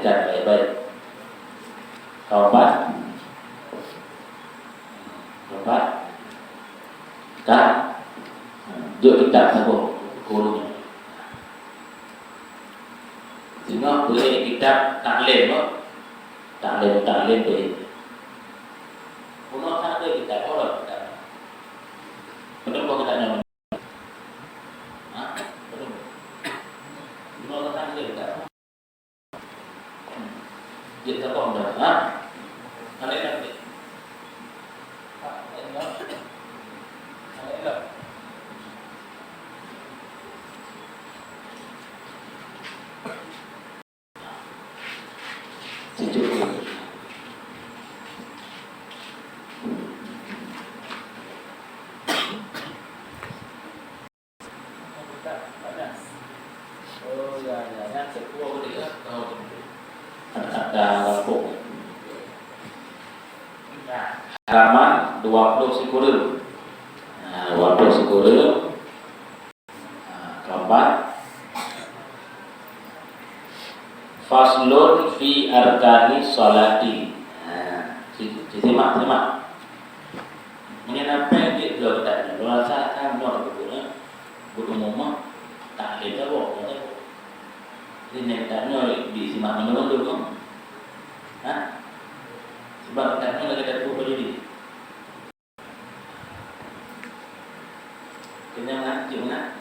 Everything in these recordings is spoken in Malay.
perhatikan baik-baik. Keempat, kan? Duk kita sabo gurunya. Sehingga boleh kita taklim, taklim boleh. Pulau taklim kita orang kita. Betul kok kita nyaman. Betul. Pulau taklim kita. Dia tak kau dah, Ada nanti. Halaman 20 Sikuril. 20 Sikuril. Keempat. Faslun fi arkani sholati. Simak. Ini apa yang dia jual tadi? Luar sana jual buku mama tak ada apa. Ini yang tanya di simak menurut dulu. Sebab tanya lagi ada buku jadi. Kenapa? Gimana?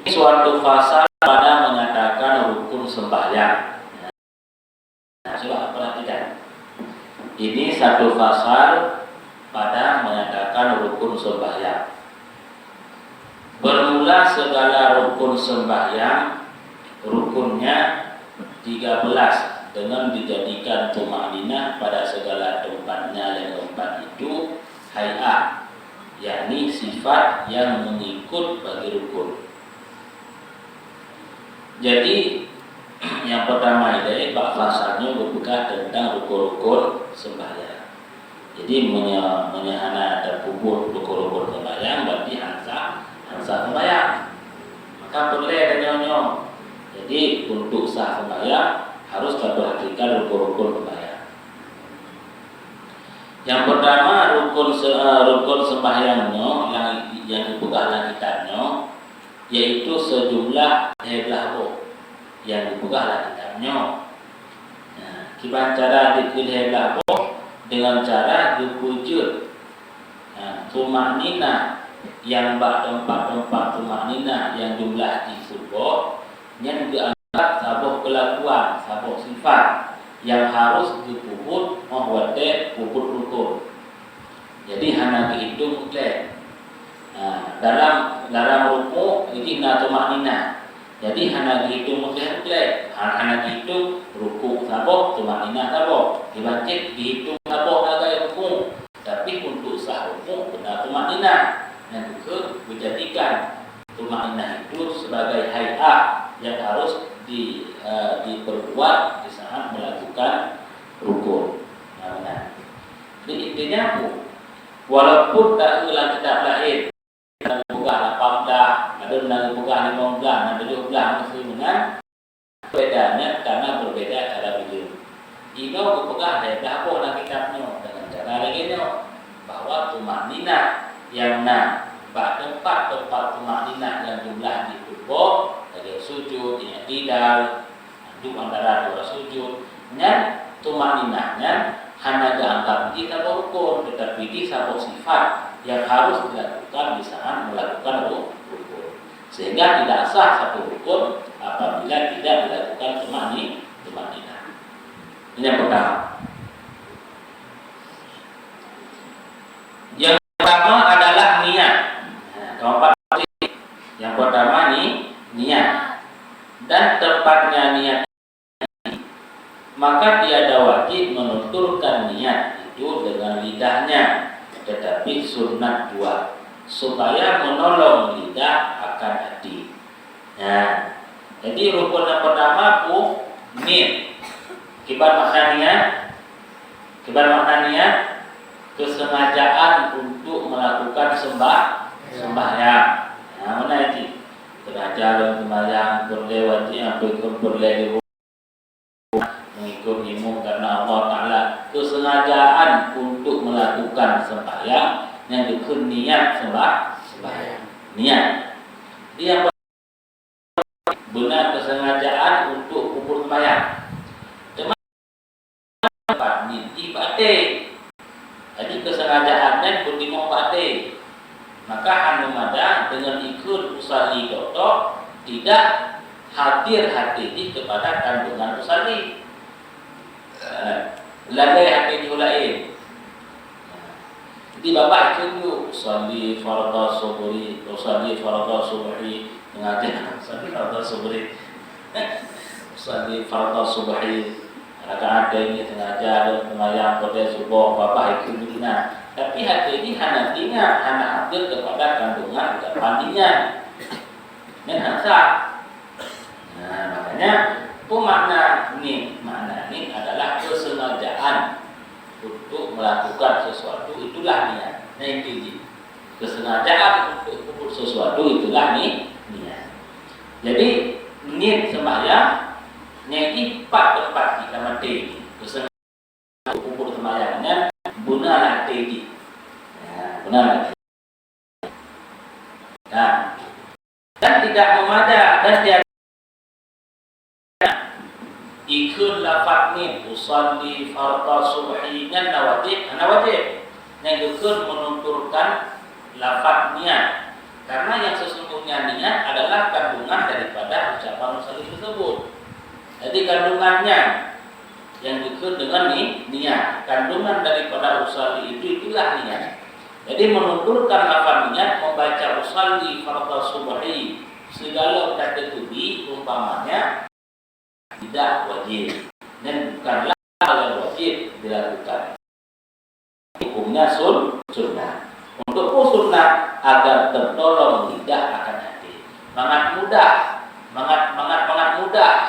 Suatu pasal pada mengatakan rukun sembahyang. Coba perhatikan. Ini satu pasal pada mengatakan rukun sembahyang. Bermula segala rukun sembahyang, rukunnya 13 dengan dijadikan tumakninah pada segala tempatnya yang tempat itu hay'ah, yakni sifat yang mengikut bagi rukun. Jadi yang pertama ini pasalnya berbuka tentang rukun-rukun sembahyang. Jadi menyahana terkubur rukun-rukun sembahyang berarti hansa sembahyang. Maka boleh ada. Jadi untuk sah sembahyang harus diperhatikan rukun-rukun sembahyang. Yang pertama rukun sembahyangnya yang dibuka kitabnya, yaitu sejumlah heblahu yang dibuka kitabnya. Kita cara dikil heblahu dengan cara dipujud tumakninah yang tempat-tempat tumakninah yang jumlah disebut yang dianggap sabuk kelakuan, sabuk sifat yang harus dipuput mahwate puput rukun. Jadi hanya dihitung oleh dalam ruku ini tumakninah. Jadi hanya dihitung oleh hanya dihitung ruku sabuk tumakninah sabuk. Dibaca dihitung sabuk agak ruku. Tapi untuk sah ruku benar tumakninah. Dan juga menjadikan tumakninah itu sebagai hay'ah yang harus diperbuat di saat melakukan rukun. Jadi intinya apa? Walaupun tak ulang kitab lain, buka 18, ada yang buka 15, ada 17 mesti dengan bedanya karena berbeda cara bikin. Ini buka ada apa dalam kitabnya dengan cara lainnya bahwa tumakninah yang tempat tumakninah yang jumlah dikubur dari sujud, i'tidal, duduk antara dua sujud, dan tumakninahnya hanya dianggap di sabuk rukun, tetapi di sabuk sifat yang harus dilakukan di saat melakukan rukun. Sehingga tidak sah satu rukun apabila tidak dilakukan tumakninah. Ini yang pertama. Yang pertama adalah niat. Yang pertama niat. Dan tempatnya niat, maka tiada wajib menuturkan niat itu dengan lidahnya, tetapi sunat dua supaya menolong lidah akan hati. Jadi rukun yang pertama niat. Kibar makna niat kesengajaan untuk melakukan sembahyang. Nah, mana itu? Sengaja sembahyang berlewat berlewat mengikut imam karena Allah Ta'ala. Kesengajaan untuk melakukan sembahyang yang dikun niat sembahyang. Niat. Dia benar kesengajaan untuk kubur sembahyang. Tempat ni batik. Jadi kesengajaannya berdimok batik. Maka hanumada dengan ikut usali doktor tidak hadir hati kepada kandungan usali. Lalai hati lain. Jadi bapak itu usali farada subhi, usali farada subhi mengajar usali farada subhi. Usali farada subhi rakaat ini sengaja dan sembahyang pada subuh bapak itu begina. Tapi hati ini nantinya anak hadir kepada kandungan kepandinya. Dan hasa. Nah, makanya makna ini adalah kesengajaan untuk melakukan sesuatu, itulah niat. Nah, itu kesengajaan untuk melakukan sesuatu, itulah niat. Jadi niat sembahyang ini empat kita mati. Kesengajaan untuk melakukan sembahyangnya benar tadi. Benar. Nah, dan tidak memadai dan dia ikut lafaz ni usalli fardhu subhi dan nawajib yang ikut menunturkan lafaz niat, karena yang sesungguhnya niat adalah kandungan daripada ucapan usalli tersebut. Jadi kandungannya yang ikut dengan niat, kandungan daripada usalli itulah niat. Jadi menunturkan lafaz niat membaca usalli fardhu subhi segala kategori umpamanya tidak wajib dan bukanlah hal yang wajib dilakukan. Hukumnya sunnah. Untuk sunnah agar tertolong lidah akan hati. Mangat mudah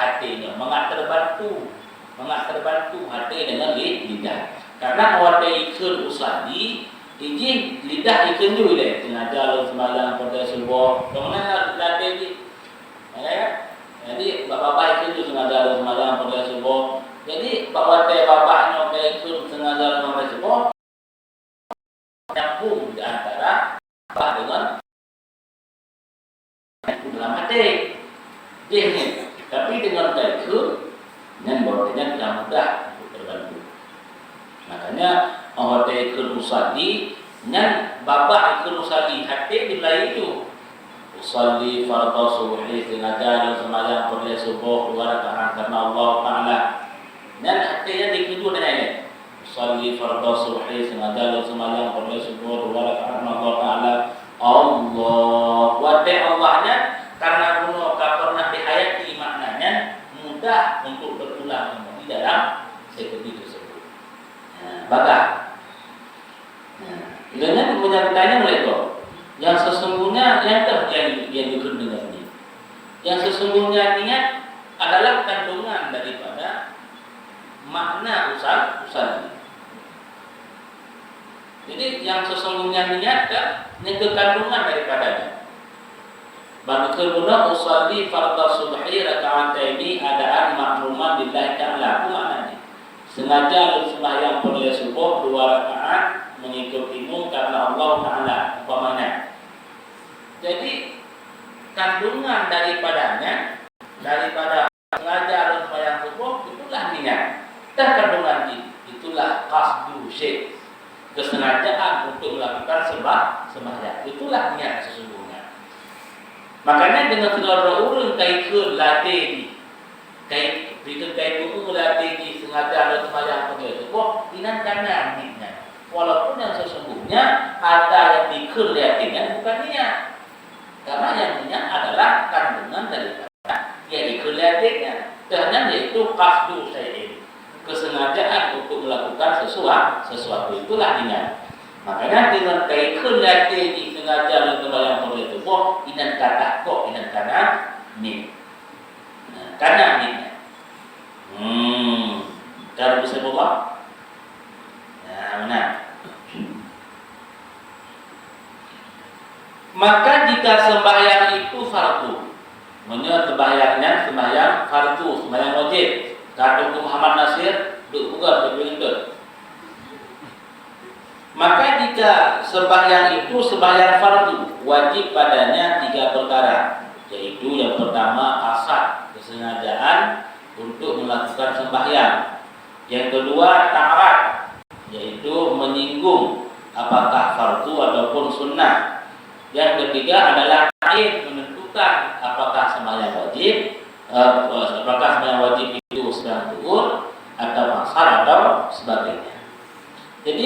hatinya, mangat terbantu hati dengan lidah. Karena awake ikut usahi, izin lidah ikut juga sengaja lu sembahyang pada subuh. Kemana latih ini? Jadi bapak itu sengaja lu sembahyang pada subuh. Jadi bapaknya itu sengaja lu pada subuh. Nyambung di antara bapak dengan dalam hati. Jadi, tapi dengan itu dan borotnya tidak mudah untuk terbantu. Makanya awak ikut usahi dan bapak ikut usahi hati di belai itu. Usalli fardhu subhi sengaja dan sembahyang pada subuh 2 rakaat karena Allah Ta'ala. Dan hatinya dikidul dengan ini. Usalli fardhu subhi sengaja dan sembahyang pada subuh 2 rakaat karena Allah Ta'ala. Allah wate Allahnya karena kuno pernah dihayati maknanya mudah untuk berulang kembali dalam seperti tersebut. Baga. Ilahnya punya bertanya oleh itu. Yang sesungguhnya yang dikenal dengan ini. Yang sesungguhnya niat adalah kandungan daripada makna usaha. Jadi yang sesungguhnya niat yang kandungan daripadanya. Bagi kedua usalli fardhu subhi raka'ataini adaan makluman lillahi ta'ala. Apa maknanya? Sengaja sembahyang pada subuh 2 rakaat mengikutimu karena Allah Ta'ala. Umpamanya. Jadi kandungan daripada sengaja sembahyang subuh itulah niat. Dan kandungan itulah qasdu syai'. Kesengajaan untuk melakukan sembahyang. Itulah niat sesungguhnya. Makanya dengan segala urang kaikun latih kaikun latih sengaja sembahyang pada subuh inan kanan niatnya. Walaupun yang sesungguhnya ada yang dikun latihnya bukan niat. Karena yang niat adalah kandungan daripada yang dikun latihnya. Karena yaitu qasdu syai'in. Kesengajaan untuk melakukan sesuatu itulah niat. Makanya dengan kaikun latih sengaja sembahyang pada subuh inan kata kok inan kana ni. Kana ni. Kalau bisa bawa. Nah, mana? Maka jika sembahyang itu fardu, maksudnya sembahyang fardu, sembahyang wajib. Kata Muhammad Nasir, duk buka duk. Maka jika sembahyang itu sembahyang fardu, wajib padanya 3 perkara, yaitu yang pertama qasad, kesengajaan untuk melakukan sembahyang. Yang kedua ta'arad, yaitu menyinggung apakah fardu ataupun sunnah. Yang ketiga adalah ta'yin, menentukan apakah sembahyang wajib itu sedang zuhur atau asar atau sebagainya. Jadi